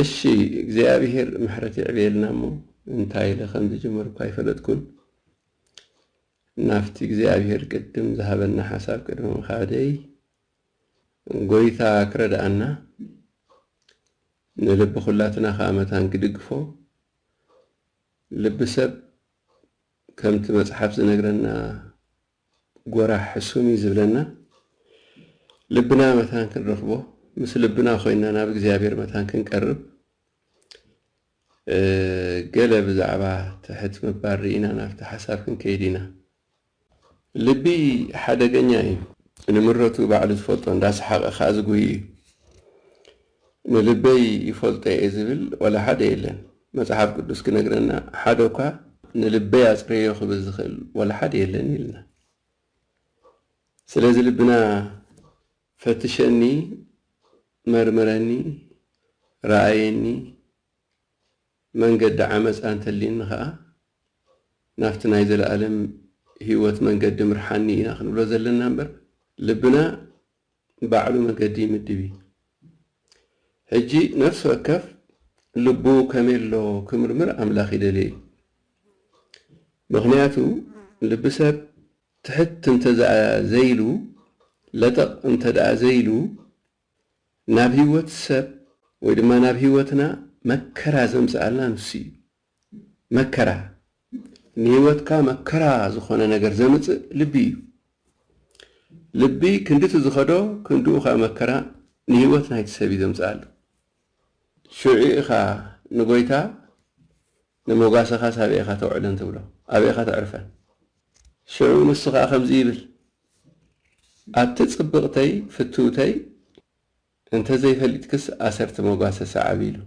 እሺ እግዚአብሔር ምሕረት ይዕብየልናሞ እንታይ ለኸም ዝጅመርኩ ኣይፈለጥኩን ናፍቲ እግዚአብሔር ቅድም ዝሃበና ሓሳብ ቅድም ምኻደይ ጎይታ ክረዳአና ንልብ ኩላትና ከኣመታን ክድግፎ ልብ ሰብ ከምቲ መጽሓፍ ዝነግረና ጎራሕ ሕሱም ዝብለና ልብና መታን ክንረኽቦ ምስ ልብና ኮይና ናብ እግዚአብሔር መታን ክንቀርብ ገለ ብዛዕባ ትሕት ምባር ርኢና ናብቲ ሓሳብ ክንከይድ ኢና ልቢ ሓደገኛ እዩ ንምረቱ ባዕሉ ዝፈልጦ እንዳሰሓቐ ከዓ ዝጉይ እዩ ንልበይ ይፈልጦ እየ ዝብል ወላ ሓደ የለን መጽሓፍ ቅዱስ ክነግረና ሓደ እኳ ንልበይ ኣፅረዮ ክብል ዝኽእል ወላ ሓደ የለን ኢልና ስለዚ ልብና ፈትሸኒ መርምረኒ ረኣየኒ መንገዲ ዓመፃ እንተልዩኒ ከዓ ናፍቲ ናይ ዘለኣለም ህይወት መንገዲ ምርሓኒ ኢና ክንብሎ ዘለና እምበር ልብና ባዕሉ መንገዲ ይምድብ ሕጂ ነፍሲ ወከፍ ልቡ ከመሎ ክምርምር ኣምላኽ ይደልየ ምክንያቱ ልቢ ሰብ ትሕት እንተዘኣ ዘይሉ ለጠቕ እንተደኣ ዘይሉ ናብ ህይወት ሰብ ወይ ድማ ናብ ህይወትና መከራ ዘምፅኣልና ንሱ እዩ መከራ ንህይወትካ መከራ ዝኾነ ነገር ዘምፅእ ልቢ እዩ ልቢ ክንድቲ ዝኸዶ ክንድኡ ኻ መከራ ንህይወት ናይቲ ሰብ እዩ ዘምፅኣሉ ሽዑ ኢኻ ንጎይታ ንሞጋሰኻ ሳብኤኻ ተውዕለን ትብሎ ኣብኤኻ ተዕርፈን ሽዑ ንሱ ከዓ ከምዚ ይብል ኣብቲ ፅብቕተይ ፍትውተይ እንተዘይፈሊጥክስ ኣሰርተ ሞጋሰ ሰዓብ ኢሉ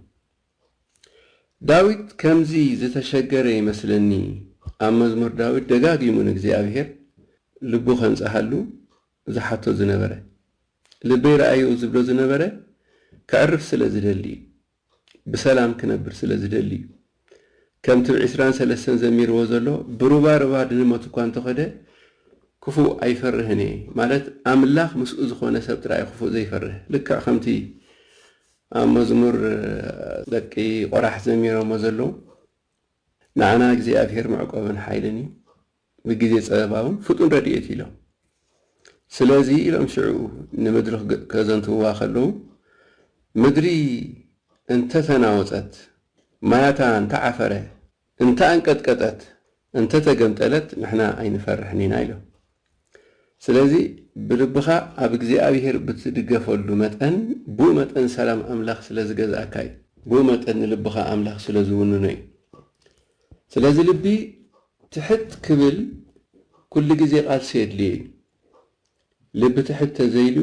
ዳዊት ከምዚ ዝተሸገረ ይመስለኒ ኣብ መዝሙር ዳዊት ደጋጊሙ ንእግዚአብሔር ልቡ ከንፀሃሉ ዝሓቶ ዝነበረ ልበይ ረኣዩ ዝብሎ ዝነበረ ከዕርፍ ስለ ዝደሊ ብሰላም ክነብር ስለ ዝደሊ ከምቲ ብ23 ዘሚርዎ ዘሎ ብሩባ ሩባ ድንመት እኳ እንተኸደ ክፉእ ኣይፈርህን እየ ማለት ኣምላኽ ምስኡ ዝኾነ ሰብ ጥራይ ክፉእ ዘይፈርህ ልክዕ ከምቲ ኣብ መዝሙር ደቂ ቆራሕ ዘሚሮሞ ዘለዉ ንዓና እግዚኣብሔር መዕቆብን ሓይልን እዩ ብግዜ ፀበባውን ፍጡን ረድኤት ኢሎም ስለዚ ኢሎም ሽዑ ንምድሪ ከዘንትውዋ ከለዉ ምድሪ እንተተናወፀት ማያታ እንተዓፈረ እንተ አንቀጥቀጠት እንተ ተገምጠለት ንሕና ኣይንፈርሕን ኢና ኢሎም ስለዚ ብልብኻ ኣብ እግዚኣብሔር ብትድገፈሉ መጠን ብኡ መጠን ሰላም ኣምላኽ ስለ ዝገዝኣካ እዩ ብኡ መጠን ንልብኻ ኣምላኽ ስለ ዝውንኖ እዩ ስለዚ ልቢ ትሕት ክብል ኩሉ ግዜ ቃልሲ የድልየ እዩ ልቢ ትሕት ተዘይሉ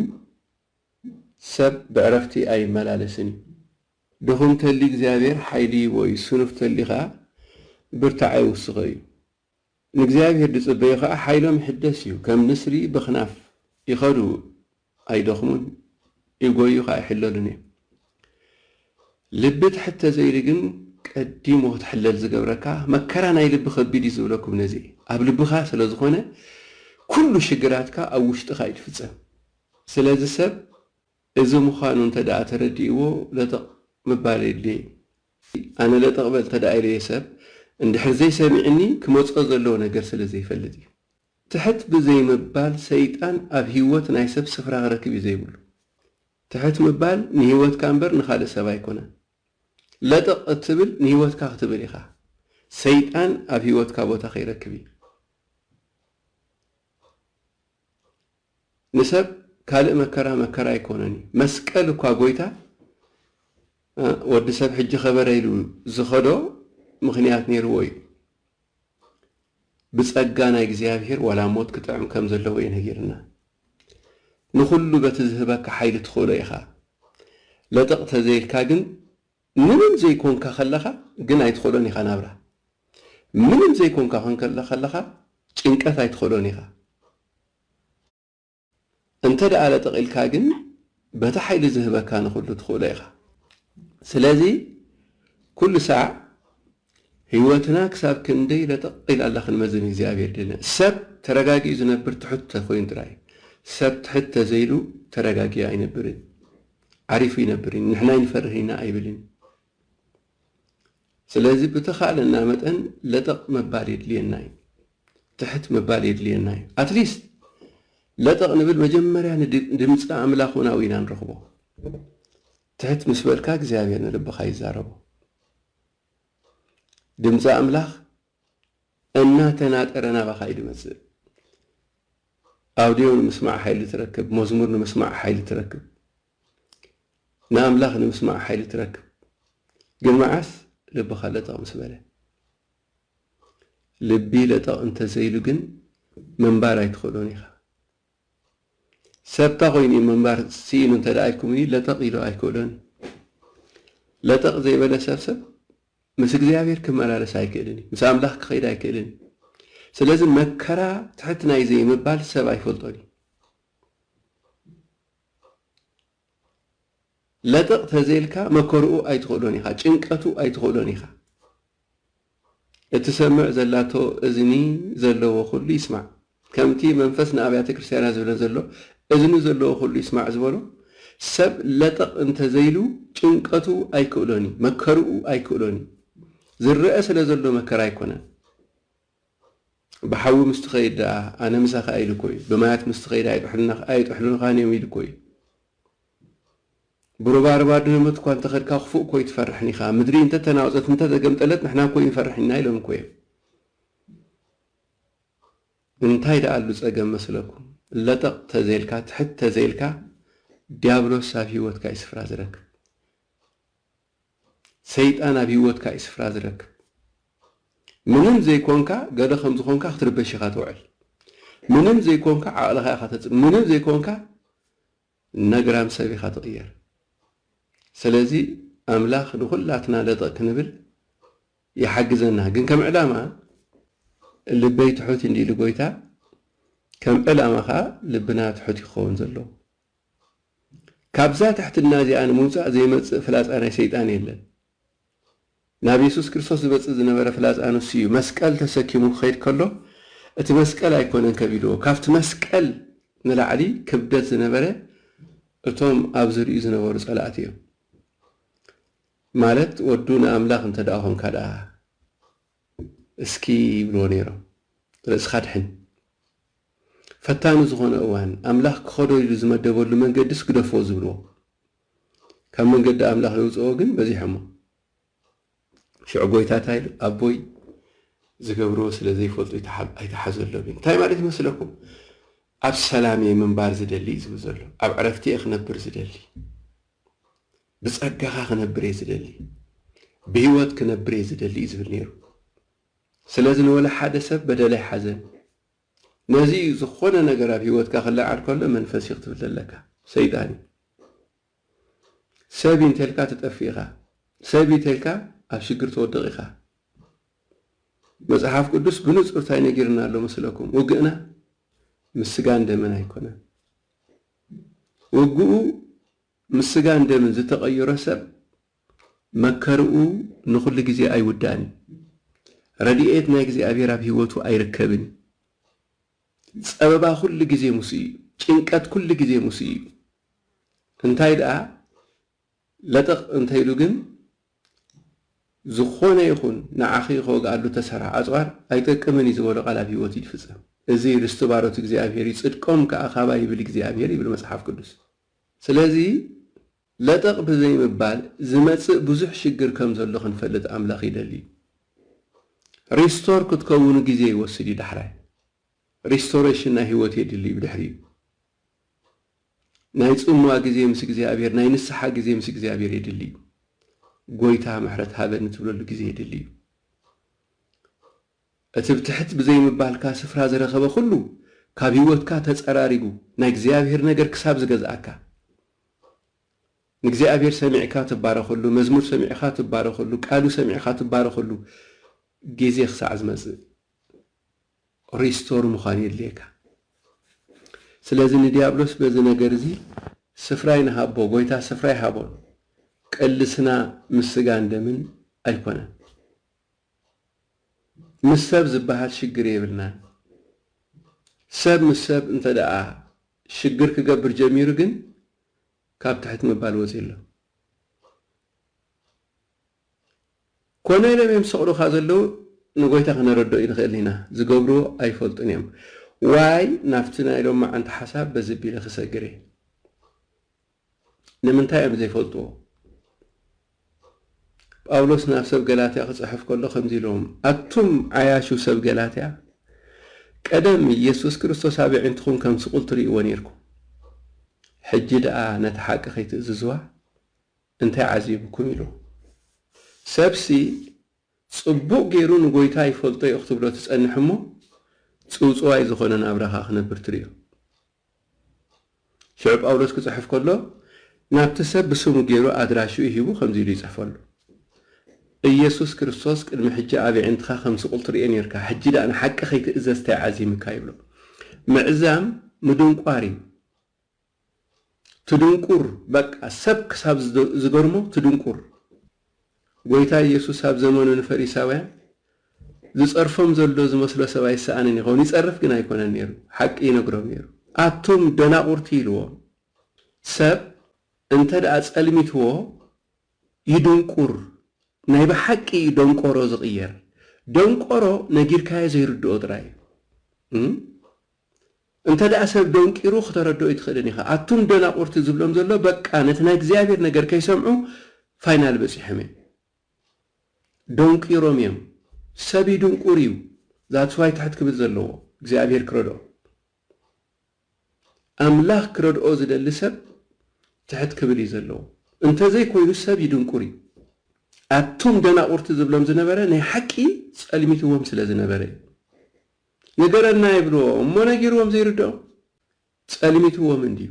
ሰብ ብዕረፍቲ ኣይመላለስን እዩ ድኹም ተሊ እግዚኣብሔር ሓይሊ ይቦ እዩ ስኑፍ ተሊ ከዓ ብርታዕ ኣይውስኸ እዩ ንእግዚኣብሔር ድፅበዩ ከዓ ሓይሎም ይሕደስ እዩ ከም ንስሪ ብኽናፍ ይኸዱ ኣይደኽሙን ይጎዩ ከዓ ይሕለሉን እዮም ልቢ ትሕት ተዘይሉ ግን ቀዲሞ ትሕለል ዝገብረካ መከራ ናይ ልቢ ከቢድ እዩ ዝብለኩም ነዚ ኣብ ልብኻ ስለ ዝኾነ ኩሉ ሽግራትካ ኣብ ውሽጥኻ ይትፍፀም ስለዚ ሰብ እዚ ምዃኑ እንተደኣ ተረዲእዎ ለጠቕ ምባል የድልየ ኣነ ለጠቕ በል እንተደኣ ኢለየ ሰብ እንድሕር ዘይሰሚዕኒ ክመፅኦ ዘለዎ ነገር ስለ ዘይፈልጥ እዩ ትሕት ብዘይምባል ሰይጣን ኣብ ህይወት ናይ ሰብ ስፍራ ክረክብ እዩ ዘይብሉ ትሕት ምባል ንህይወትካ እምበር ንኻልእ ሰብ ኣይኮነን ለጠቕ እትብል ንህይወትካ ክትብል ኢኻ ሰይጣን ኣብ ህይወትካ ቦታ ከይረክብ እዩ ንሰብ ካልእ መከራ መከራ ኣይኮነን እዩ መስቀል እኳ ጎይታ ወዲ ሰብ ሕጂ ኸበረ ኢሉ ዝኸዶ ምኽንያት ነይርዎ እዩ ብፀጋ ናይ እግዚኣብሔር ዋላ ሞት ክጥዕም ከም ዘለዎ እዩ ነጊርና ንኹሉ በቲ ዝህበካ ሓይሊ ትኽእሎ ኢኻ ለጠቕ ተዘይልካ ግን ምንም ዘይኮንካ ከለኻ ግን ኣይትኽእሎን ኢኻ ናብራ ምንም ዘይኮንካ ከለኻ ጭንቀት ኣይትኽእሎን ኢኻ እንተ ደኣ ለጠቕ ኢልካ ግን በቲ ሓይሊ ዝህበካ ንኹሉ ትኽእሎ ኢኻ ስለዚ ኩሉ ሰዓ ህይወትና ክሳብ ክንደይ ለጠቕ ኢላ ኣላ ክንመዝን እግዚኣብሔር ድልና ሰብ ተረጋጊኡ ዝነብር ትሕት ተኮይኑ ጥራይ ሰብ ትሕት ተዘይሉ ተረጋጊኡ ኣይነብርን ዓሪፉ ይነብርን ንሕና ይንፈርህ ኢና ኣይብልን ስለዚህ ብተኻለና መጠን ለጠቕ መባል የድልየና እዩ ትሕት መባል የድልየና እዩ ኣትሊስት ለጠቕ ንብል መጀመርያ ድምፂ ኣምላኽ ውናዊ ኢና ንረኽቦ ትሕት ምስ በልካ እግዚኣብሔር ንልብኻ ይዛረቦ ድምፂ ኣምላኽ እናተናጠረ ናባኻ ይድመፅእ ኣውድዮ ንምስማዕ ሓይሊ ትረክብ መዝሙር ንምስማዕ ሓይሊ ትረክብ ንኣምላኽ ንምስማዕ ሓይሊ ትረክብ ግን መዓስ ልብኻ ለጠቕ ምስ በለ ልቢ ለጠቕ እንተዘይሉ ግን መንባር ኣይትኽእሎን ኢኻ ሰብታ ኮይኑ መንባር ሲኢኑ እንተደኣይኩም ለጠቕ ኢሎ ኣይክእሎን ለጠቕ ዘይበለ ሰብ ምስ እግዚኣብሔር ክመላለስ ኣይክእልን ምስ ኣምላኽ ክኸይድ ኣይክእልን ስለዚ መከራ ትሕት ናይ ዘይምባል ሰብ ኣይፈልጦን ለጠቕ ተዘይልካ መከርኡ ኣይትኽእሎን ኢኻ ጭንቀቱ ኣይትኽእሎን ኢኻ እትሰምዕ ዘላቶ እዝኒ ዘለዎ ኩሉ ይስማዕ ከምቲ መንፈስ ንኣብያተ ክርስቲያናት ዝብለን ዘሎ እዝኒ ዘለዎ ኩሉ ይስማዕ ዝበሎ ሰብ ለጠቕ እንተዘይሉ ጭንቀቱ ኣይክእሎን መከርኡ ኣይክእሎን ዝርአ ስለ ዘሎ መከራ ኣይኮነን ብሓዊ ምስ ትኸይድ ኣነ ምሳኻ ኢልኮ እዩ ብማያት ምስ ትኸይድ ኣይጥሕሉንኻን እዮም ኢልኮ እዩ ብሩባርባ ድህመት እኳ እንተኸድካ ክፉእ ኮይ ትፈርሕኒ ኢኻ ምድሪ እንተተናውፀት እንተተገምጠለት ንሕና ኮይ ንፈርሕና ኢሎም ኮ እዮም እንታይ ደኣሉ ፀገም መስለኩም ለጠቕ ተዘይልካ ትሕት ተዘይልካ ዲያብሎስ ኣብ ሂወትካ እዩ ስፍራ ዝረክብ ሰይጣን ኣብ ሂወትካ እዩ ስፍራ ዝረክብ ምንም ዘይኮንካ ገለ ከም ዝኾንካ ክትርበሽ ኢኻ ትውዕል ምንም ዘይኮንካ ዓቕልኻ ኢኻ ተፅብ ምንም ዘይኮንካ ነግራም ሰብ ኢኻ ትቕየር ስለዚ ኣምላኽ ንኹላትና ለጠቕ ክንብል ይሓግዘና ግን ከም ዕላማ ልበይ ትሑት እንዲሉ ጎይታ ከም ዕላማ ኸ ልብና ትሑት ይኸውን ዘለዎ ካብዛ ትሕትና እዚኣ ንምውፃእ ዘይመፅእ ፍላፃ ናይ ሰይጣን የለን ናብ ኢየሱስ ክርስቶስ ዝመፅእ ዝነበረ ፍላፃ ንሱ እዩ መስቀል ተሰኪሙ ክኸይድ ከሎ እቲ መስቀል ኣይኮነን ከቢድዎ ካብቲ መስቀል ንላዕሊ ክብደት ዝነበረ እቶም ኣብ ዝርእዩ ዝነበሩ ጸላእት እዮም ማለት ወዱ ንኣምላኽ እንተደኣ ኾንካ ደኣ እስኪ ይብልዎ ነይሮም ርእስኻ ድሕን ፈታኒ ዝኾነ እዋን ኣምላኽ ክኸዶ ኢሉ ዝመደበሉ መንገድስ ግደፍዎ ዝብልዎ ካብ መንገዲ ኣምላኽ ይውፅኦ ግን በዚሖሞ ሽዑ ጎይታታ ኢሉ ኣቦይ ዝገብርዎ ስለ ዘይፈልጡ ኣይተሓዘሎም እንታይ ማለት ይመስለኩም ኣብ ሰላም እየ ምንባር ዝደሊ እዩ ዝብል ዘሎ ኣብ ዕረፍቲ እየ ክነብር ዝደሊ ብፀጋኻ ክነብር እየ ዝደሊ ብሂወት ክነብር እየ ዝደሊ እዩ ዝብል ነይሩ ስለዚ ንወለ ሓደ ሰብ በደላይ ሓዘን ነዚ ዝኾነ ነገር ኣብ ሂወትካ ክለዓል ከሎ መንፈስ ይኽትብል ዘለካ ሰይጣን ሰብ እንተልካ ትጠፊ ኢኻ ሰብ እንተልካ ኣብ ሽግር ትወድቕ ኢኻ መጽሓፍ ቅዱስ ብንጹር እንታይ ነጊርና ኣሎ መስለኩም ውግእና ምስጋን ደምን ኣይኮነን ውግኡ ምስጋን ደምን ዝተቐየሮ ሰብ መከርኡ ንኹሉ ግዜ ኣይውዳእን ረድኤት ናይ እግዚኣብሔር ኣብ ሂወቱ ኣይርከብን ፀበባ ኩሉ ግዜ ሙስ እዩ ጭንቀት ኩሉ ግዜ ሙስ እዩ እንታይ ደኣ ለጠቕ እንተይሉ ግን ዝኾነ ይኹን ንዓኺ ክወግኣሉ ተሰርሐ ኣፅዋር ኣይጠቅምን እዩ ዝበሎ ቃል ኣብ ሂወቱ ይፍፀም እዚ ርስቲ ባሮት እግዚኣብሔር ይፅድቆም ከዓ ካባ ይብል እግዚኣብሔር ይብል መጽሓፍ ቅዱስ ስለዚ ለጠቕ ብዘይምባል ዝመፅእ ብዙሕ ሽግር ከም ዘሎ ክንፈልጥ ኣምላኽ ይደሊ ሪስቶር ክትከውኑ ግዜ ይወስድ እዩ ዳሕራይ ሪስቶሬሽን ናይ ሂወት የድሊ ብድሕሪ እዩ ናይ ፅምዋ ግዜ ምስ እግዚኣብሔር ናይ ንስሓ ግዜ ምስ እግዚኣብሔር የድሊ እዩ ጎይታ ምሕረት ሃበኒ ትብለሉ ግዜ የድሊ እዩ እቲ ብትሕት ብዘይምባልካ ስፍራ ዝረኸበ ኩሉ ካብ ሂወትካ ተፀራሪጉ ናይ እግዚኣብሔር ነገር ክሳብ ዝገዝኣካ ንእግዚኣብሔር ሰሚዕካ ትባረኸሉ መዝሙር ሰሚዕካ ትባረኸሉ ቃሉ ሰሚዕካ ትባረኸሉ ግዜ ክሳዕ ዝመፅእ ሪስቶር ምዃን የድልየካ ስለዚ ንዲያብሎስ በዚ ነገር እዚ ስፍራ ይንሃቦ ጎይታ ስፍራ ይሃቦን ቅልስና ምስጋን ደምን ኣይኮነን ምስ ሰብ ዝበሃል ሽግር የብልናን ሰብ ምስ ሰብ እንተ ደኣ ሽግር ክገብር ጀሚሩ ግን ካብ ትሕት ምባል ወፂ ኣሎ كونه لم يمسقلو خازلو نقويتا خنردو إن خلينا زقبرو أي فلطن يوم واي نافتنا إلوم ما أنت حساب بزبي لخسجري نمنتاي زي فلطو ጳውሎስ ናብ ሰብ ገላትያ ክጽሕፍ ከሎ ከምዚ ኢሎም ኣቱም ዓያሹ ሰብ ገላትያ ቀደም ኢየሱስ ክርስቶስ ኣብ ዕንትኹም ከም ስቁል ትርእይዎ ነይርኩም ሕጂ ደኣ ነቲ ሓቂ ከይትእዝዝዋ እንታይ ዓዚብኩም ኢሉ ሰብሲ ጽቡቕ ገይሩ ንጎይታ ይፈልጦ እዩ ክትብሎ ትጸንሕ እሞ ጽውጽዋይ ዝኾነ ናብራኻ ክነብር ትርእዮ ሽዑ ጳውሎስ ክጽሕፍ ከሎ ናብቲ ሰብ ብስሙ ገይሩ ኣድራሹ ይሂቡ ከምዚ ኢሉ ይጽሕፈሉ ኢየሱስ ክርስቶስ ቅድሚ ሕጂ ኣብ ዕንትኻ ከም ስቁል ትርእዮ ነርካ ሕጂ ደኣ ንሓቂ ከይትእዘዝ እንታይ ዓዚምካ ይብሎ ምዕዛም ምድንቋር እዩ ትድንቁር በቃ ሰብ ክሳብ ዝገርሞ ትድንቁር ጎይታ ኢየሱስ ኣብ ዘመኑ ንፈሪሳውያን ዝጸርፎም ዘሎ ዝመስሎ ሰብኣይ ሰኣንን ይኸውን ይጸርፍ ግን ኣይኮነን ነይሩ ሓቂ ይነግሮም ነይሩ ኣቶም ደናቁርቲ ኢልዎም ሰብ እንተ ደኣ ጸልሚትዎ ይድንቁር ናይ ብሓቂ ደንቆሮ ዝቕየር ደንቆሮ ነጊርካዮ ዘይርድኦ ጥራይ እንተ ደኣ ሰብ ደንቂሩ ክተረድኦ ይትኽእልን ኢኻ ኣቱም ደናቁርቲ ዝብሎም ዘሎ በቃ ነቲ ናይ እግዚኣብሔር ነገር ከይሰምዑ ፋይናል በፂሖም እዮም ደንቂሮም እዮም ሰብ ይድንቁር እዩ ዛትዋይ ትሕት ክብል ዘለዎ እግዚኣብሔር ክረድኦ ኣምላኽ ክረድኦ ዝደሊ ሰብ ትሕት ክብል እዩ ዘለዎ እንተዘይኮይኑ ሰብ ይድንቁር እዩ ኣቱም ደናቁርቲ ዝብሎም ዝነበረ ናይ ሓቂ ጸልሚትዎም ስለ ዝነበረ ነገረና ይብልዎ እሞ ነጊርዎም ዘይርድኦ ጸልሚትዎም እንድዩ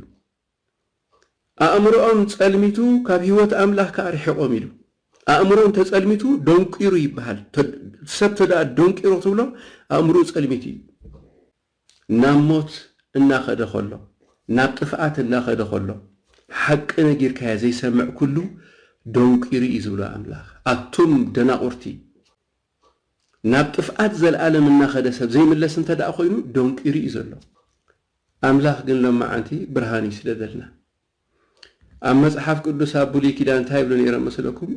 ኣእምሮኦም ጸልሚቱ ካብ ህይወት ኣምላኽ ካርሒቆም ኢሉ ኣእምሮኦም ተጸልሚቱ ደንቂሩ ይበሃል ሰብ ተደኣ ደንቂሩ ትብሎ ኣእምሮ ጸልሚት እዩ ናብ ሞት እናኸደ ከሎ ናብ ጥፍኣት እናኸደ ከሎ ሓቂ ነጊርካያ ዘይሰምዕ ኩሉ ደንቂሩ እዩ ዝብሎ ኣምላኽ ኣቱም ደናቁርቲ ናብ ጥፍኣት ዘለዓለም እናኸደ ሰብ ዘይምለስ እንተ ደኣ ኮይኑ ደንቂሩ እዩ ዘሎ ኣምላኽ ግን ሎማዓንቲ ብርሃን እዩ ስለ ዘለና ኣብ መጽሓፍ ቅዱስ ኣብ ብሉይ ኪዳን እንታይ ይብሎ ነይሮም መስለኩም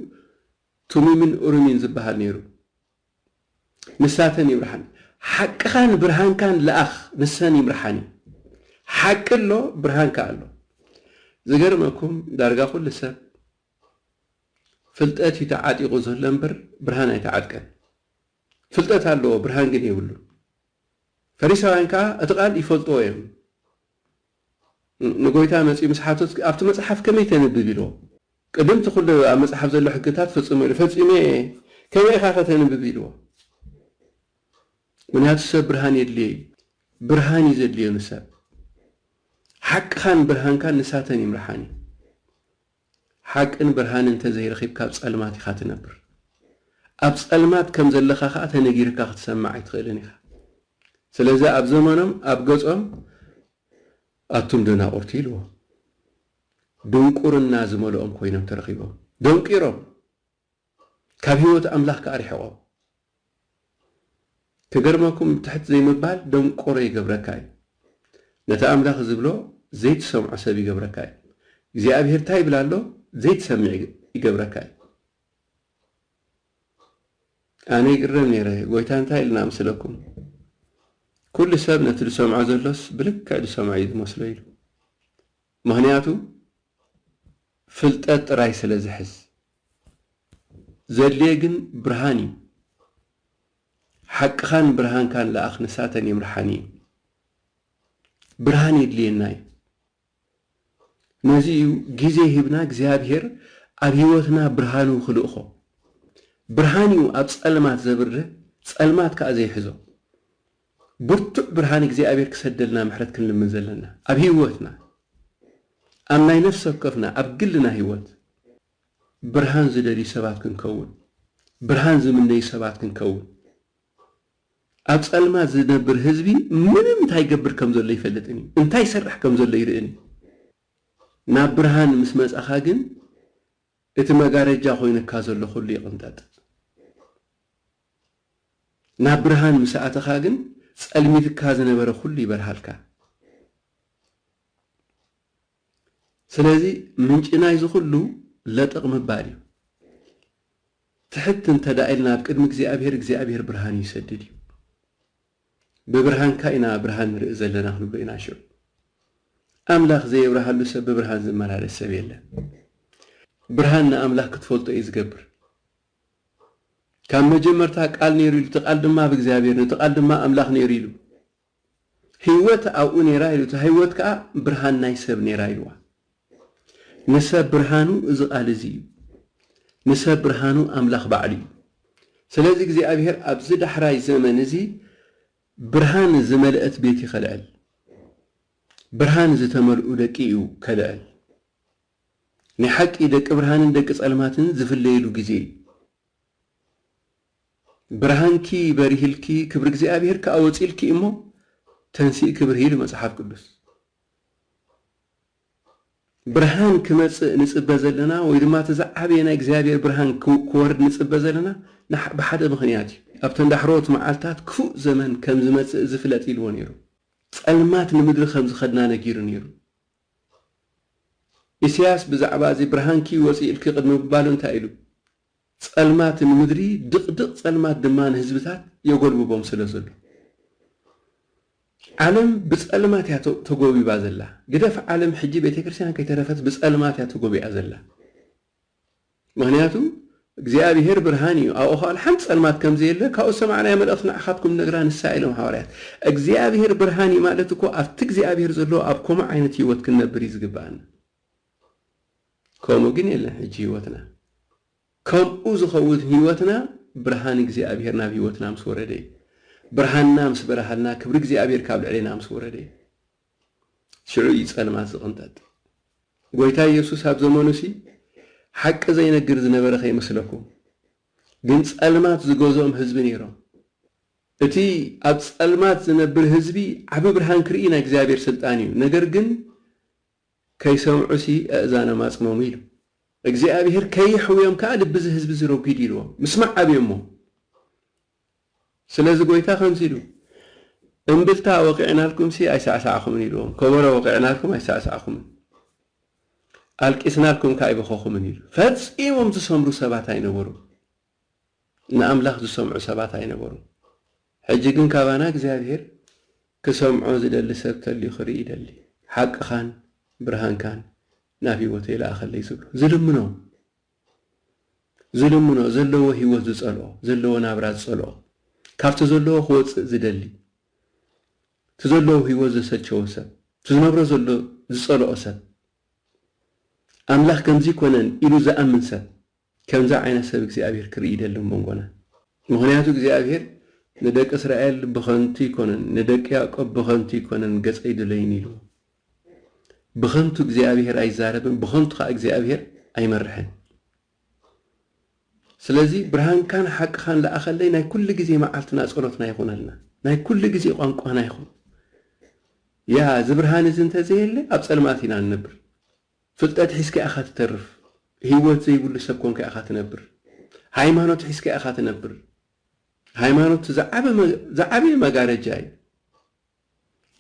ቱሚምን ኡሩሚን ዝበሃል ነይሩ ንሳተን ይብርሃን ሓቅኻን ብርሃንካን ለኣኽ ንሰን ይምርሓኒ ሓቂ ኣሎ ብርሃንካ ኣሎ ዝገርመኩም ዳርጋ ኩሉ ሰብ ፍልጠት እዩ ተዓጢቑ ዘሎ እምበር ብርሃን ኣይተዓጥቀን ፍልጠት ኣለዎ ብርሃን ግን የብሉ ፈሪሳውያን ከዓ እቲ ቃል ይፈልጥዎ እዮም ንጎይታ መፂኡ ምስ ሓቶት ኣብቲ መጽሓፍ ከመይ ተንብብ ኢልዎ ቅድምቲ ኩሉ ኣብ መጽሓፍ ዘሎ ሕግታት ፈፂሙ ኢሉ ፈፂመ ከመይ ኢኻ ከተንብብ ኢልዎ ምክንያቱ ሰብ ብርሃን የድልዮ እዩ ብርሃን እዩ ዘድልዮ ንሰብ ሓቅኻን ብርሃንካን ንሳተን ይምርሓኒ ሓቅን ብርሃን እንተዘይረኺብካ ኣብ ጸልማት ኢኻ ትነብር ኣብ ጸልማት ከም ዘለኻ ከዓ ተነጊርካ ክትሰማዕ ኣይትኽእልን ኢኻ ስለዚ ኣብ ዘመኖም ኣብ ገጾም ኣቱም ደናቁርቲ ኢልዎ ድንቁርና ዝመልኦም ኮይኖም ተረኺቦም ደንቂሮም ካብ ህይወት ኣምላኽ ካርሒቆም ክገርመኩም ትሕት ዘይምባል ደንቆሮ ይገብረካ እዩ ነቲ ኣምላኽ ዝብሎ ዘይትሰምዖ ሰብ ይገብረካ እዩ እግዚኣብሔር እንታይ ይብል ኣሎ ዘይትሰምዕ ይገብረካ እዩ ኣነ ይግረም ነይረ ጎይታ እንታይ ኢልና ምስለኩም ኩሉ ሰብ ነቲ ዝሰምዖ ዘሎስ ብልክዕ ዝሰምዖ እዩ ዝመስሎ ኢሉ ምክንያቱ ፍልጠት ጥራይ ስለ ዝሕዝ ዘድልየ ግን ብርሃን እዩ ሓቅኻን ብርሃንካን ለኣኽ ንሳተን ይምርሓኒ እዩ ብርሃን የድልየና እዩ ነዚ እዩ ግዜ ሂብና እግዚኣብሔር ኣብ ህይወትና ብርሃኑ ክልእኾ ብርሃን እዩ ኣብ ጸልማት ዘብርህ ጸልማት ከዓ ዘይሕዞ ብርቱዕ ብርሃን እግዚኣብሔር ክሰደልና ምሕረት ክንልምን ዘለና ኣብ ህይወትና ኣብ ናይ ነፍሲ ወከፍና ኣብ ግልና ህይወት ብርሃን ዝደልዩ ሰባት ክንከውን ብርሃን ዝምነዩ ሰባት ክንከውን ኣብ ጸልማት ዝነብር ህዝቢ ምንም እንታይ ይገብር ከም ዘሎ ይፈልጥን እዩ እንታይ ይሰርሕ ከም ዘሎ ይርእን ናብ ብርሃን ምስ መጻኻ ግን እቲ መጋረጃ ኮይንካ ዘሎ ኩሉ ይቕንጠጥ ናብ ብርሃን ምስ ኣተኻ ግን ጸልሚትካ ዝነበረ ኩሉ ይበርሃልካ ስለዚ ምንጭ ናይ ዝኩሉ ለጥቕ ምባል እዩ تحت انتدائلنا بقدم እግዚአብሔር ብርሃን ይሰድድ ببرهان كائنا برهان رئيس لنا نحن بينا شو أملاخ زي برهان لسه ببرهان زمان على السبيل برهاننا أملاخ كتفولت إيز قبر كان مجمرتها قال نيريلو تقدم ما بإግዚአብሔር تقدم ما أملاخ نيريلو هيوت أو نيرايلو تهيوت كا برهان نايسب نيرايلو نسب برهانو إذ قال زيو نسب برهانو أملاخ بعلي سلازي እግዚአብሔር أبزد حراي زمن زي برهان زملأت بيتي خلال برهان زتملؤ دقيقو كلال نحق إدك برهان دك أسألماتن زفليلو جزي برهان كي بريهل كي كبر جزي أبيهر كأوتيل كي إمو تنسيق كبرهيل مصحف قدس برهان كمس نسبزلنا وإذا تزعبينا إجزابير برهان كورد نسبزلنا بحد مخنياتي أبتن دحروت معالتات كفو زمن كم زمن زفلاتي الونيرو المات نمدر خمس خدنا نجير نيرو إسياس بزعبازي برهان كي وسيل كي قد مبالون تايلو المات نمدري دق المات دمان هزبتات يقول ببوم سلسلو عالم بس المات يا تقوبي بازلا قدف عالم حجي بيتي كرسيان كي ترفت بس المات يا تقوبي أزلا مهنياتو እግዚአብሔር ብርሃን እዩ አው ኻል ሓንት ጸልማት ከም ዘየለ ካው ሰማዕና የመልእኽትና አኻትኩም ነግራን ንሳኢሎም ሐዋርያት እግዚአብሔር ብርሃን እዩ ማለት እኮ ኣብቲ እግዚአብሔር ዘሎ ኣብኮም ዓይነት ህይወት ክንነብር ይዝግባን ከምኡ ግን የለን ሕጂ ህይወትና ከምኡ ዝኸውን ህይወትና ብርሃን እግዚአብሔር ናብ ህይወትና ምስ ወረደ ብርሃንና ምስ በረሃልና ክብሪ እግዚአብሔር ካብ ልዕሌና ምስ ወረደ ሽዑ ይጸልማት ዝቕንጠጥ ጎይታ ኢየሱስ ኣብ ዘመኑሲ حق زي نجر زنبرة خي مسلكم جنس ألمات زجوزهم حزب نيرو أتي أبس ألمات زنبر حزبي عبي برهان كرينا إجزابير سلطانيو نجر جن كي سمعسي أذان ما اسمه ميلو إجزابير كي حويهم كاد بز حزب زرو كيديرو مسمع أبي أمه سلازق ويتا خمسيلو انبلتا وقعنا لكم سي أي ساعة خمنيلو كبرا وقعنا لكم أي ساعة خمن ألقينا لكم كاي بخوخو منير فتصيمهم تسمروا سبات ينبروا نأملاخ تسمعوا سبات ينبروا حجيكن كابانا እግዚአብሔር كسمعوا زدل سبت اللي خري يدلي حق خان برهان كان نافي وتيلا أخلي يسبروا زلمنو زلو هيوت زصلو زلو نابرات صلو كافت زلو خوص زدلي تزلو هيوت زسچو سب تزنبرو زلو زصلو سب أملاخ كمزي كونن إلو زأمن سب كمزا عين سب እግዚአብሔር كري يدلهم بنقونا مهنياتو እግዚአብሔር ندك إسرائيل بخنتي كونن ندك يعقوب بخنتي كونن قص يدلين يلو بخنتو እግዚአብሔር أيزاربن بخنتو خا እግዚአብሔር أيمرحن سلازي برهان كان حق خان لأخلي ناي كل جزي معلتنا أسقلتنا يخون لنا ناي كل جزي قانقوانا يخون يا زبرهان زنت زيلي أبسأل ماتينا النبر فلتات حسكي أخات ترف هيوت زي يقول لسبكون كأخات نبر هايمانوت حسكي أخات نبر هايمانوت زعبي مقارج جاي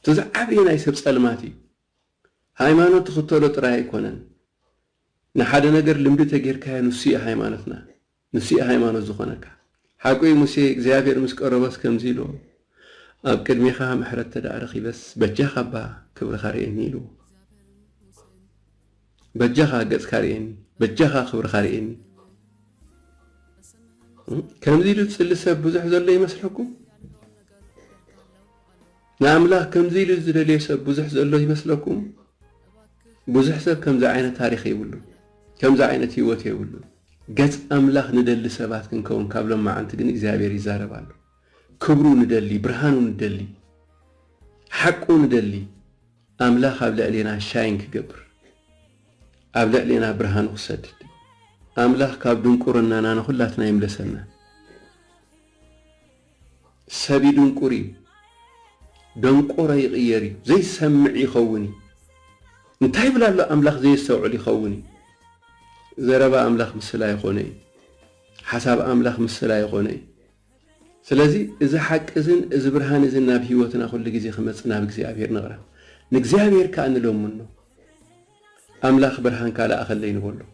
تزعبي ناي سبسأل ماتي هايمانوت تخطولت رأي كونن نحاد نقر لمدو تغير كاي نسيء هايمانوتنا نسيء هايمانوت زخونك حقوي موسي እግዚአብሔር مسكربس كمزيلو أب كدميخا محرت تدارخي بس بجاخا با كبر خاريني له بجاخا قص خاريني بجاخا خبر خاريني كمزيلو تسلسب بزح زلو يمسلكم نعمله كمزيلو زلو يسب بزح زلو يمسلكم بزح سب كمزا عينة تاريخ يقولوا كمزا عينة هيوت يقولوا قص أملاخ ندل سبات كنكون كابلهم مع أنت قن إግዚአብሔር يزاربالو كبرو ندلي برهانو ندلي حقو ندلي أملاخ أبلع لنا شاينك قبر أبلع لنا برهانو سدد أملاخ كابدون قرنا نانا خلاتنا يملسنا سبيدون قري دون قرى يغيري زي سمع يخوني انتهي بلا الله أملاخ زي السوع يخوني زربا أملاخ مسلا يخوني حساب أملاخ مسلا يخوني سلازي إذا حق إذن إذا برهان إذن ناب هيوتنا كل جزء خمس ناب እግዚአብሔር نغرا እግዚአብሔር كأن لهم منه أملاخ برهان كلا أخلين نقوله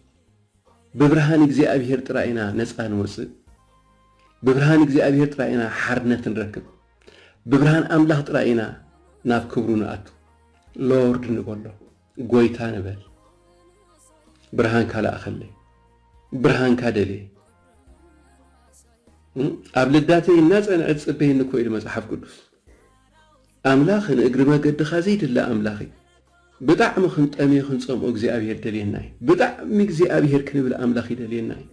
ببرهان እግዚአብሔር ጥራይና ነፃ ንወፅእ ببرهان እግዚአብሔር ጥራይና ሓርነት ንረክብ ببرهان ኣምላኽ ጥራይና ናብ ክብሩ ንኣቱ ሎርድ ንበሎ ጎይታ ንበል ብርሃን ካልኣኸለይ ብርሃን ካደለ ኣብ ልዳተይ እናፀንዐት ፅበይኒ ኮይሉ መፅሓፍ ቅዱስ ኣምላኽ ንእግሪ መገድኻ ዘይድላ ኣምላኽ ብጣዕሚ ክንጠምዮ ክንፀምኦ እግዚኣብሔር ደልየና እዩ ብጣዕሚ እግዚኣብሔር ክንብል ኣምላኽ ይደልየና እዩ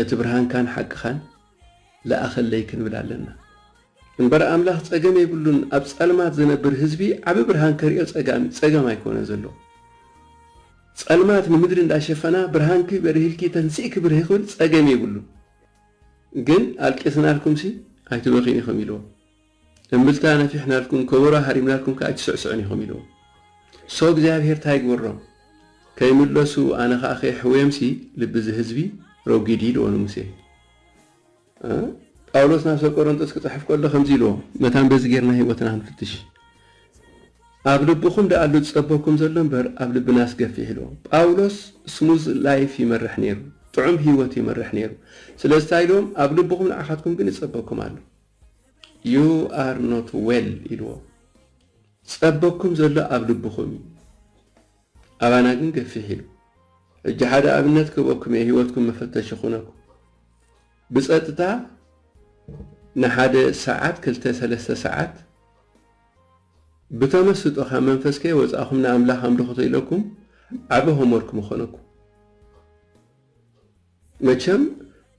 እቲ ብርሃንካን ሓቅኻን ለኣኸለይ ክንብል ኣለና እምበር ኣምላኽ ፀገም የብሉን ኣብ ፀልማት ዝነብር ህዝቢ ዓብ ብርሃን ከሪኦ ፀገም ኣይኮነ ዘሎ ፀልማት ንምድሪ እንዳሸፈና ብርሃንኪ በርሂልኪ ተንሲእኪ ብርህ ይኽብል ፀገም የብሉን ግን ኣልቂስናልኩም ሲ ኣይትበኺን ኢኹም ኢልዎ እምብልታ ነፊሕናልኩም ከበሮ ሃሪምናልኩም ከዓ ኣይትስዕስዑን ኢኹም ኢልዎ ሶ እግዚኣብሔር እንታይ ይግበሮም ከይምለሱ ኣነ ከዓ ከይሕወዮም ሲ ልቢ እዚ ህዝቢ ረጊድ ኢልዎ ንሙሴ ጳውሎስ ናብ ሰብ ቆሮንጦስ ክፅሕፍ ከሎ ከምዚ ኢልዎ መታን በዚ ጌርና ሂወትና ክንፍትሽ ኣብ ልብኹም ደኣሉ ዝፀበኩም ዘሎ እምበር ኣብ ልብና ስገፊሕ ኢልዎ ጳውሎስ ስሙዝ ላይፍ ይመርሕ ነይሩ ጥዑም ሂወት ይመርሕ ነይሩ ስለዚ እንታይ ኢልዎም ኣብ ልብኹም ንዓኻትኩም ግን ይፀበኩም ኣሎ you are not well ኢልዎ ፀበኩም ዘሎ ኣብ ልብኹም ኣባና ግን ገፊሕ ኢሉ እጅ ሓደ ኣብነት ክበኩም የሂወትኩም መፈተሽ ይኹነኩም ብፀጥታ ንሓደ ሰዓት 2-3 ሰዓት ብተመስጦኻ መንፈስከ ወፃኹም ንኣምላኽ ኣምልኾቶ ኢለኩም ዓብ ሆምወርክ ምኾነኩም መቸም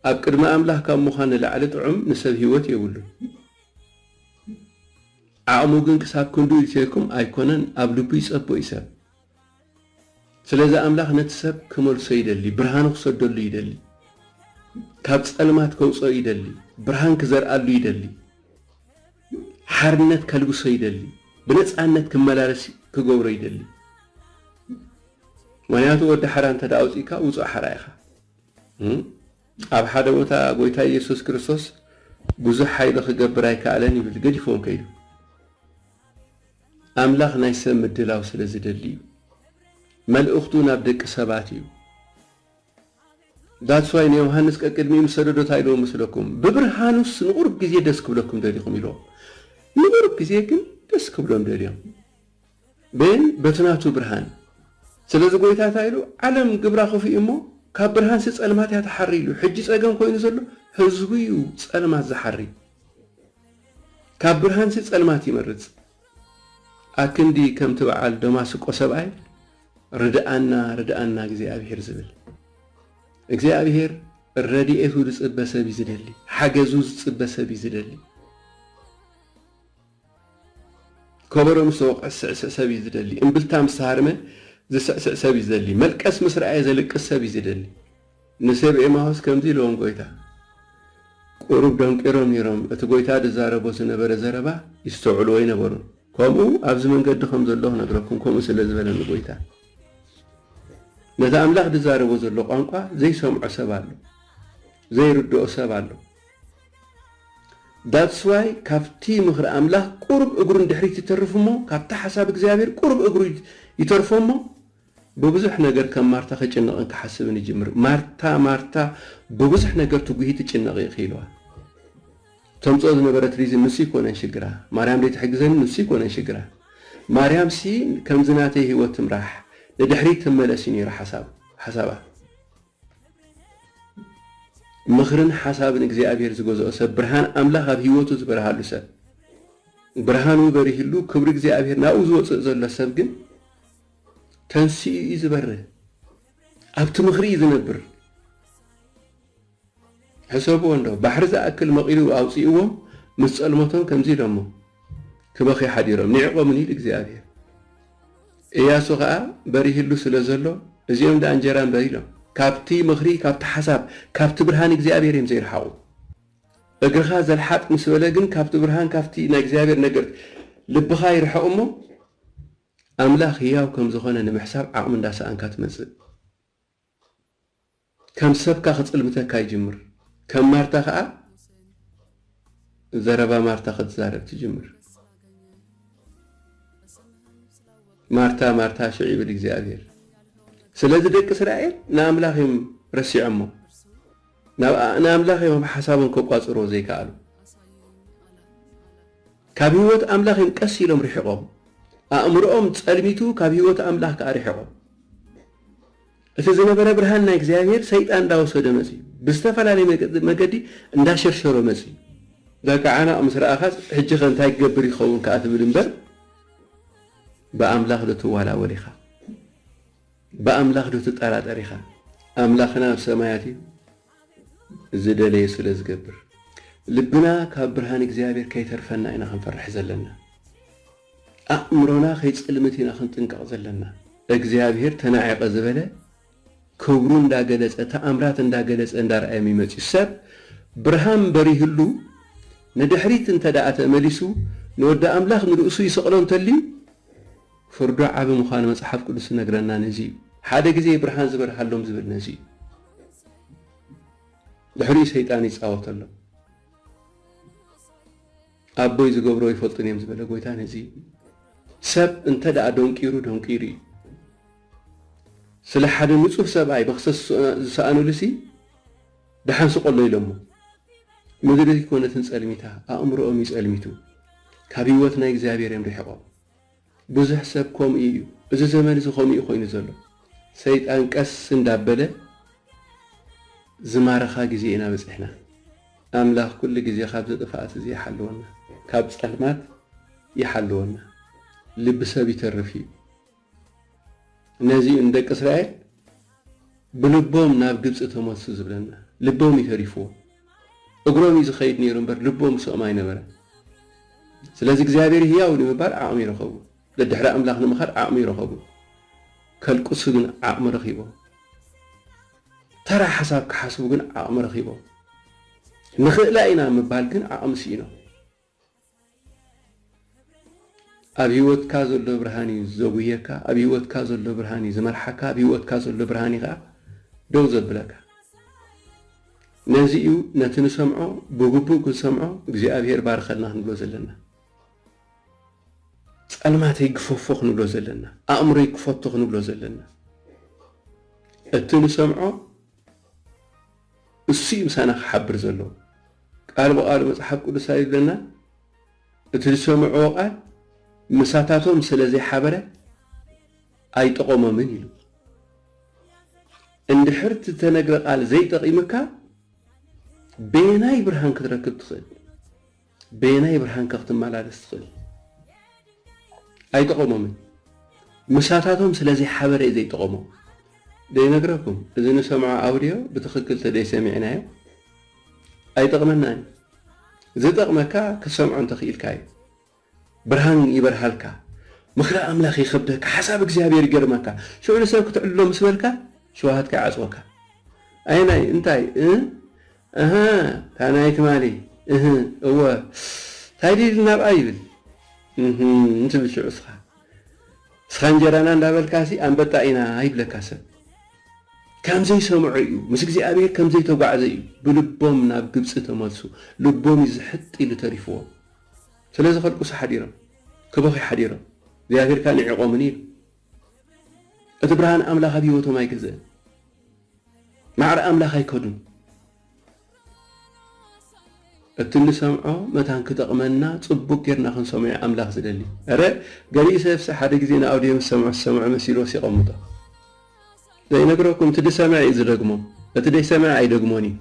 ኣብ ቅድሚ ኣምላኽ ካብ ምዃን ንላዕሊ ጥዑም ንሰብ ሂወት የብሉ ዓቕሙ ግን ክሳብ ክንዱ ኢልተይኩም ኣይኮነን ኣብ ልቡ ይፀብኦ ይሰብ ስለዚ ኣምላኽ ነቲ ሰብ ክመልሶ ይደሊ ብርሃኑ ክሰደሉ ይደሊ ካብ ፀልማት ከውፅኦ ይደሊ ብርሃን ክዘርኣሉ ይደሊ ሓርነት ከልብሶ ይደሊ ብነፃነት ክመላለስ ክገብሮ ይደሊ ምክንያቱ ወዲ ሓራ እንተ ዳ ኣውፂእካ ውፁእ ሓራ ኢኻ ኣብ ሓደ ቦታ ጎይታ ኢየሱስ ክርስቶስ ብዙሕ ሓይሊ ክገብር ኣይከኣለን ይብል ገዲፎም ከይዱ ኣምላኽ ናይ ሰብ ምድላው ስለ ዝደሊ እዩ መልእኽቱ ናብ ደቂ ሰባት እዩ ዳትስ ዋይ ንዮሃንስ ቀቅድሚ ምሰደዶ ታይልዎ ምስለኩም ብብርሃኑስ ንቁርብ ግዜ ደስ ክብለኩም ደሊኹም ኢልዎም ንቁርብ ግዜ ግን ደስ ክብሎም ደልዮም ብን በትናቱ ብርሃን ስለዚ ጎይታ ታይሉ ዓለም ግብራ ክፍኡ እሞ ካብ ብርሃን ሲ ፀልማት እያ ተሓሪ ኢሉ ሕጂ ፀገም ኮይኑ ዘሎ ህዝቡ እዩ ፀልማት ዝሓሪ ካብ ብርሃን ሲ ፀልማት ይመርፅ ኣክንዲ ከምቲ በዓል ደማስቆ ሰብኣይ ርድኣና ርድኣና እግዚኣብሔር ዝብል እግዚኣብሔር ረድኤቱ ዝፅበ ሰብ እዩ ዝደሊ ሓገዙ ዝፅበ ሰብ እዩ ዝደሊ ከበሮ ምስ ተወቅዐ ዝስዕስዕ ሰብ እዩ ዝደሊ እምብልታ ምስ ተሃርመ ዝስዕስዕ ሰብ እዩ ዝደሊ መልቀስ ምስ ረኣየ ዘልቅስ ሰብ እዩ ዝደሊ ንሰብ ኤማሁስ ከምዚ ኢልዎም ጎይታ ቁሩብ ደንቂሮም ነይሮም እቲ ጎይታ ዝዛረቦ ዝነበረ ዘረባ ይስተውዕልዎ ይነበሩን ከምኡ ኣብዚ መንገዲ ከም ዘለኹ ነግረኩም ከምኡ ስለ ዝበለኒ ጎይታ ነቲ ኣምላኽ ዝዛረቦ ዘሎ ቋንቋ ዘይሰምዖ ሰብ ኣሎ ዘይርድኦ ሰብ ኣሎ ዳትስ ዋይ ካብቲ ምኽሪ ኣምላኽ ቁርብ እግሩን ድሕሪት ይተርፍ እሞ ካብቲ ሓሳብ እግዚኣብሔር ቁርብ እግሩ ይተርፎ እሞ ብብዙሕ ነገር ከም ማርታ ክጭነቕን ክሓስብን ይጅምር ማርታ ብብዙሕ ነገር ትጉሂ ትጭነቕ ይኽኢልዋ ተምፅኦ ዝነበረት ሪዝን ንሱ ይኮነን ሽግራ ማርያም ዘይትሕግዘኒ ንሱ ይኮነን ሽግራ ማርያም ሲ ከምዚ ናተይ ሂወት ትምራሕ ንድሕሪት ትመለስ እዩ ነይሩ ሓሳባ ምኽርን ሓሳብን እግዚኣብሔር ዝገዝኦ ሰብ ብርሃን ኣምላኽ ኣብ ሂወቱ ዝበርሃሉ ሰብ ብርሃኑ በሪህሉ ክብሪ እግዚኣብሔር ናብኡ ዝወፅእ ዘሎ ሰብ ግን ተንሲኡ እዩ ዝበርህ ኣብቲ ምኽሪ እዩ ዝነብር ሕሰብዎ እንዶ ባሕሪ ዝኣክል መቒሉ ኣውፂእዎም ምስ ፀልሞቶም ከምዚ ኢሎሞ ክበኺ ሓዲሮም ኒዕቆምን ኢል እግዚኣብሔር ኢያሱ ከዓ በሪህሉ ስለ ዘሎ እዚኦም ዳ እንጀራን በሪሎም ካብቲ ምኽሪ ካብቲ ሓሳብ ካብቲ ብርሃን እግዚኣብሔር እዮም ዘይረሓቑ እግርኻ ዘልሓጥ ምስ በለ ግን ካብቲ ብርሃን ካብቲ ናይ እግዚኣብሔር ነገር ልብኻ ይርሐቑ እሞ ኣምላኽ ህያው ከም ዝኾነ ንምሕሳብ ዓቕሚ እንዳሰኣንካ ትመፅእ ከም ሰብካ ክፅልምተካ ይጅምር ከም ማርታ ከዓ ዘረባ ማርታ ክትዛረብ ትጅምር ማርታ ሽዑ ይብል እግዚኣብሔር ስለዚህ ደቂ እስራኤል ንኣምላኽዮም ረሲዖሞ ንኣምላኽዮም ሓሳቦም ከቋፅሮ ዘይከኣሉ ካብ ህይወት ኣምላኽዮም ቀስ ኢሎም ርሒቖም ኣእምሮኦም ጸልሚቱ ካብ ህይወት ኣምላኽ ከዓ ርሒቖም እቲ ዝነበረ ብርሃን ናይ እግዚኣብሔር ሰይጣን እንዳወሰደ መፅዩ ብዝተፈላለየ መገዲ እንዳሸርሸሮ መፅዩ ደቂ ዓናቕ ምስ ረኣኻስ ሕጂ ኸ እንታይ ክገብር ይኸውን ከዓ ትብል እምበር ብኣምላኽ ዶ ትዋላወል ኢኻ بأملاخ دو تطارات أريخا أملاخنا بسماياتي زدلي سلز قبر لبنا كبرهان اكزيابير كي ترفنا إنا خنفرح زلنا أمرنا خيت سلمتنا خنتنقع زلنا اكزيابير تناعق زبلة كورون دا قلس تأمرات دا قلس اندار أمي متي السب برهان بريهلو ندحريت انت دا أتأملسو نود أملاخ نرؤسو يسقلون تلي فردع عب مخانة مصحف قدس نقرنا نزي حدا جزي برهان زبر حلهم زبر نزي دحري شيطان يصاوت له أبوي زقبرو يفلطن يم زبر لقويتا نزي سب انت دا دونكيري سلا حدا نصف سبعي بخصص سأنو لسي دحان سقل له يلمو مدري كونت نسألميتها أمر أمي يسألميتو كابيوتنا إجزابير يمري حقا بزح سب كوم إيو إذا زمان زخوم إيو خوين زلو سيد أنكس سندابلة زمارخا جزينا بس إحنا أملاخ كل جزي خابزة دفعات زي يحلونا كابس ألمات يحلونا لبسا بيترفي نازي عندك إسرائيل بلبوم ناب جبس تمسو زبلنا لبوم يتريفو أقرام يزخيد نيرون بر لبوم سوء ما ينبرا سلازك زابير هي أولي مبار عامي رخبو لدحرا أملاخ نمخار عامي رخبو كالقصدن عام رخيبو ترى حساب كحسبو عام رخيبو نخلقنا مبالغن عام سينا أبيوت كازو لبرهاني زوجيكا أبيوت كازو لبرهاني زمرحكا أبيوت كازو لبرهاني غا دوزل بلاكا نازيو نتن سمعو بوغبو كل سمعو بزي أبير بارخلنا نبلو زلنا المات يقفوفوخ نبلو زلنا أمر يقفوتوخ نبلو زلنا التن سمعو السيم سانا حبر زلو قالوا مصحف قدس لنا التن سمعو قال مساتاتهم سلازي حبره أي تقوم من يلو عند حرت تنقر قال زي تقيمك بيناي برهان كتركب تخل بيناي برهان كختم مالالس تخل أي تقوموا من مساتاتهم سلازي حبرة زي تقوموا دي نقرأكم إذا نسمع أوديو بتخكل تدي سمعنا أي تقمنا زي تقمك كسمع عن تخيل كاي برهان يبرهالك مخلا أملاخي خبدك حسابك زيابير قرمك شو نسوك تعلو مسولك شو هاتك عزوك أيناي انتاي أها تانايت مالي هو تايدي لنا بأيبل انت بشو اسخا سخان جرانا لابل كاسي أنبتا إنا هايب لكاسب كم زي سمعيو مسك زي أبير كم زي توقع زي بلبوم ناب قبس تمالسو لبوم يزحط إلو تاريفوه سلازي خلقو سحديرا كبخي حديرا زي أبير كان يعقو منير أتبرهان أملاخ بيوتو ما يكزل معر أملاخ يكودن التن سمعه متان كتقمنا صبوك يرنا خن سمع أملاخ زدلي أرى قريب سيفس حدا جزينا أوديو السمع مسيرو سيقمطه زي نقولكم تدي سمع يزرقمو تدي سمع يدقموني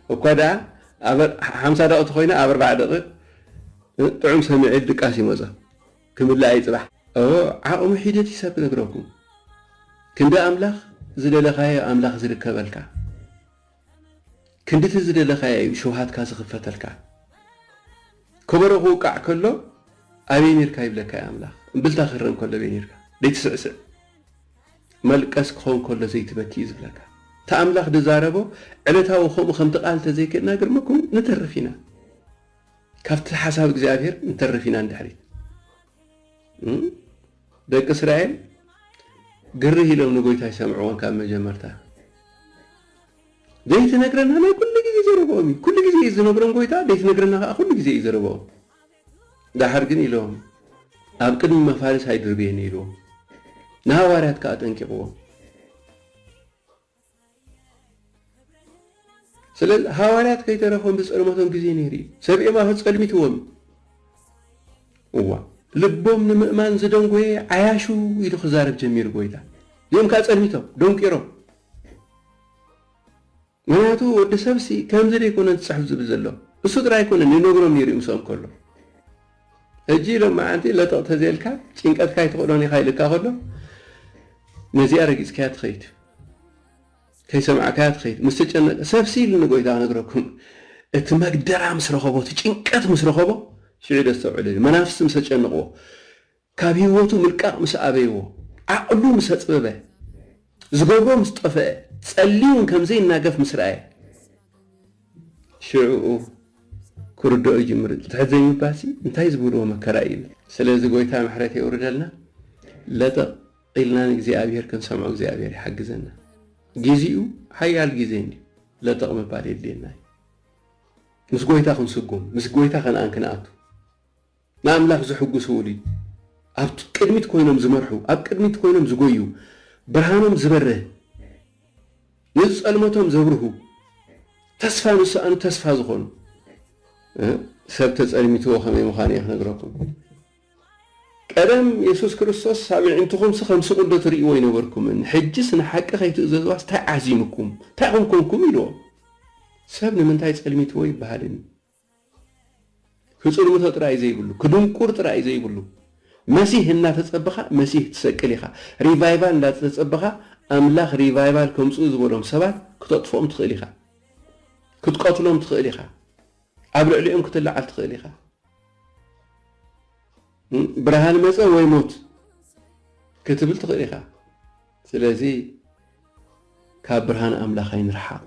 وكذا أبر 5 دقائق خوينا أبر بعد دقيقة طعم سمع الدقاسي مزه كمل لا يصبح عقم حيدتي ساب نقولكم كندا أملاخ زدل خايا أملاخ زركبلك كندت زدل خايا شوهات كاس خفتلك كبره وقع كله أبينير كايب لك يا أملاخ بلتا خرن كله بينير ليت سعسع ملكس خون كله زيت بكيز بلك تأملاخ دزاربو علتها وخوم خمتقال تزيك ناقر مكم نترفينا كافت حساب እግዚአብሔር نترفينا اندحريت دق اسرائيل قره لهم نقويتا يسمعون كان مجمرتا ديت نقرنا لا كل جزء يزربومي كل جزء يزنبرن قويتا ديت نقرنا كل جزء يزربوم ده حرقن لهم أبقد مفارس هيدر بين لهم نهاوارات كاتنكبو ስለዚ ሃዋርያት ከይተረፈም ብጸልመቶም ግዜ ነይሩ ሰብኤማ ጸልሚትዎም እዋ ልቦም ንምእማን ዝደንጎየ ዓያሹ ኢሉ ክዛረብ ጀሚሩ ጎይታ እዚኦም ከዓ ጸልሚቶም ደንቂሮም ምክንያቱ ወዲ ሰብሲ ከምዚ ደይኮነን ዝፅሕፍ ዝብል ዘሎ እሱ ጥራይ ኣይኮነን ይነግሮም ነይሩ ምስኦም ከሎ እጂ ኢሎም መዓንቲ ለጠቕ ተዘይልካ ጭንቀትካ ይትኽእሎን ኢኻ ኢልካ ከሎ ነዚኣ ረጊፅካያ ትኸይድ ከይሰማዕካያ ትኸይድ ምስ ተጨነቀ ሰብሲ ኢሉ ንጎይታ ክነግረኩም እቲ መግደራ ምስ ረኸቦ እቲ ጭንቀት ምስ ረኸቦ ሽዑ ደስ ተውዕል መናፍስ ምስ ተጨንቕዎ ካብ ህይወቱ ምልቃቕ ምስ ኣበይዎ ዓቕሉ ምስ ኣፅበበ ዝገብሮ ምስ ጠፍአ ጸሊውን ከምዘይ እናገፍ ምስ ረአየ ሽዑኡ ክርድኦ ይጅምር ትሕት ዘይምባሲ እንታይ ዝብልዎ መከራ እዩ ስለዚ ጎይታ ምሕረት የውርደልና ለጠቕ ኢልና ንእግዚአብሔር ክንሰምዖ እግዚአብሔር ይሓግዘና ጊዜኡ ሓያል ጊዜ እንዲ ለጠቕ ምባል የድልየና ምስ ጎይታ ክንስጉም ምስ ጎይታ ከነኣን ክንኣቱ ንኣምላኽ ዝሕጉስ ውሉ ኣብ ቅድሚት ኮይኖም ዝመርሑ ኣብ ቅድሚት ኮይኖም ዝጎዩ ብርሃኖም ዝበርህ ንጸልመቶም ዘብርሁ ተስፋ ንስኣኑ ተስፋ ዝኾኑ ሰብ ተጸልሚትዎ ከመይ ምዃኑ እየ ክነግረኩም ቀደም ኢየሱስ ክርስቶስ ሳቢዕንትኹም ከምሲ ቁዶ ትርእይዎ ይነበርኩምን ሕጅስ ንሓቂ ከይትእዘዝዋስ እንታይ ዓዚምኩም እንታይ ኮንኩም ኢልዎም ሰብ ንምንታይ ጸልሚትዎ ይበሃልኒ ክጽልምቶ ጥራይ ዘይብሉ ክድንቁር ጥራይ ዘይብሉ መሲህ እናተጸበኻ መሲህ ትሰቅል ኢኻ ሪቫይቫል እንዳተጸበኻ ኣምላኽ ሪቫይቫል ከምጽኡ ዝበሎም ሰባት ክተጥፍኦም ትኽእል ኢኻ ክትቀትሎም ትኽእል ኢኻ ኣብ ልዕሊኦም ክትለዓል ትኽእል ኢኻ ብርሃን መፀ ወይ ሞት ክትብል ትኽእል ኢኻ ስለዚ ካብ ብርሃን ኣምላኽ ኣይንርሓቕ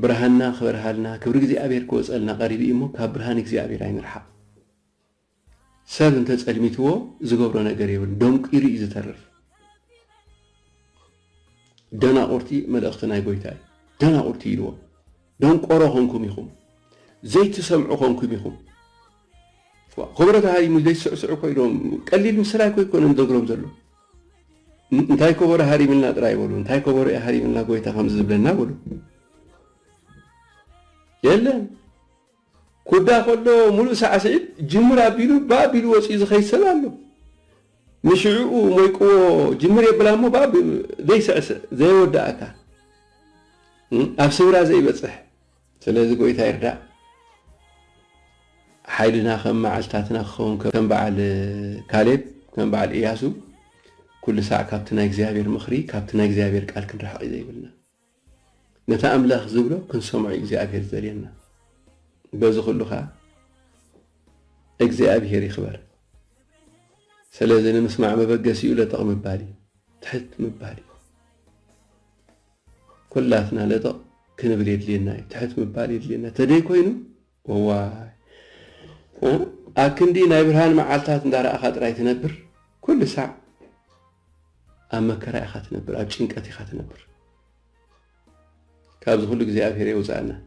ብርሃንና ክበርሃልና ክብሪ እግዚኣብሔር ክወፀልና ቀሪቡ እሞ ካብ ብርሃን እግዚኣብሔር ኣይንርሓቕ ሰብ እንተጸልሚትዎ ዝገብሮ ነገር የብል ደንቂሩ እዩ ዝተርፍ ደናቁርቲ መልእኽቲ ናይ ጎይታ እዩ ደናቁርቲ ኢልዎ ደንቆሮ ኾንኩም ኢኹም ዘይትሰምዑ ኾንኩም ኢኹም خبرت هاي مدي سعسع كويلهم قليل مسلا كوي كون ندغروم زلو انتاي كبر هاري ملنا دراي بولو انتاي كبر هاري ملنا غويتا خمس زبلنا بولو يلا كودا كله ملو ساعه سعيد جمرا بيلو بابيلو وصي زخي سلالو مشعو مويقو جمري بلامو باب زي سعس زي وداكا ابسورا زي بصح سلازي غويتا يردا حيلنا خم معلتاتنا خون كم بعد كالب كم بعد إياسو كل ساعة كابتنا إجزابير مخري كابتنا إجزابير قال كن راح إذا يقولنا نتأمل خزبله كن سمع إجزابير زرينا بزخلوها إجزابير يخبر سلازنا نسمع ما بقى سيولة طقم بالي تحت مبالي كلاتنا لطق كنا بريد لينا تحت مبالي لينا تدي كوينو وهو أكندي نايبرهان معالتات ندار أخذ رأي تنبر كل ساعة أما كرا أخذ تنبر أبشين كاتي أخذ تنبر كابز خلق زي أبهري وزعلنا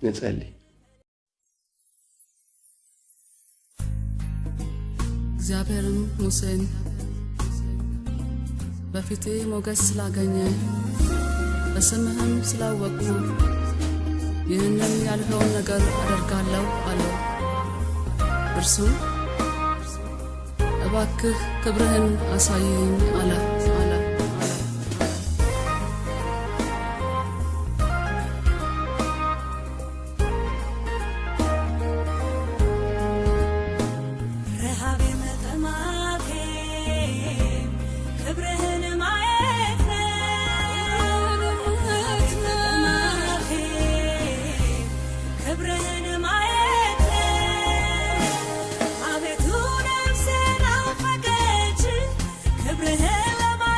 نتسألي زابرم موسين بفتي موجس لاغني بسمهم سلاوقو ይህንን ያልኸውን ነገር አደርጋለሁ አለው እርሱም እባክህ ክብርህን አሳየኝ አለ Abre tu nafse na fakachi, kebrehela ma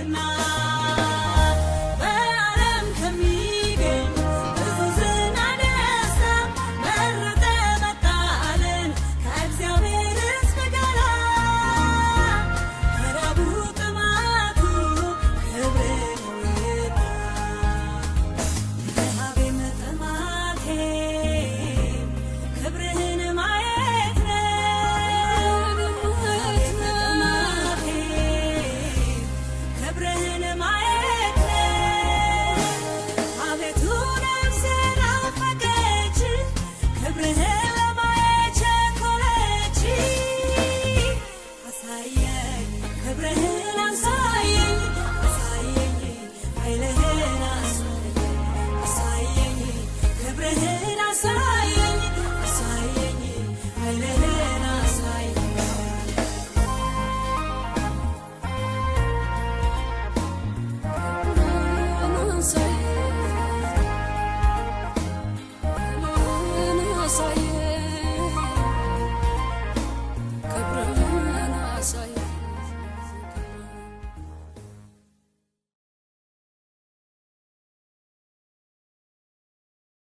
ና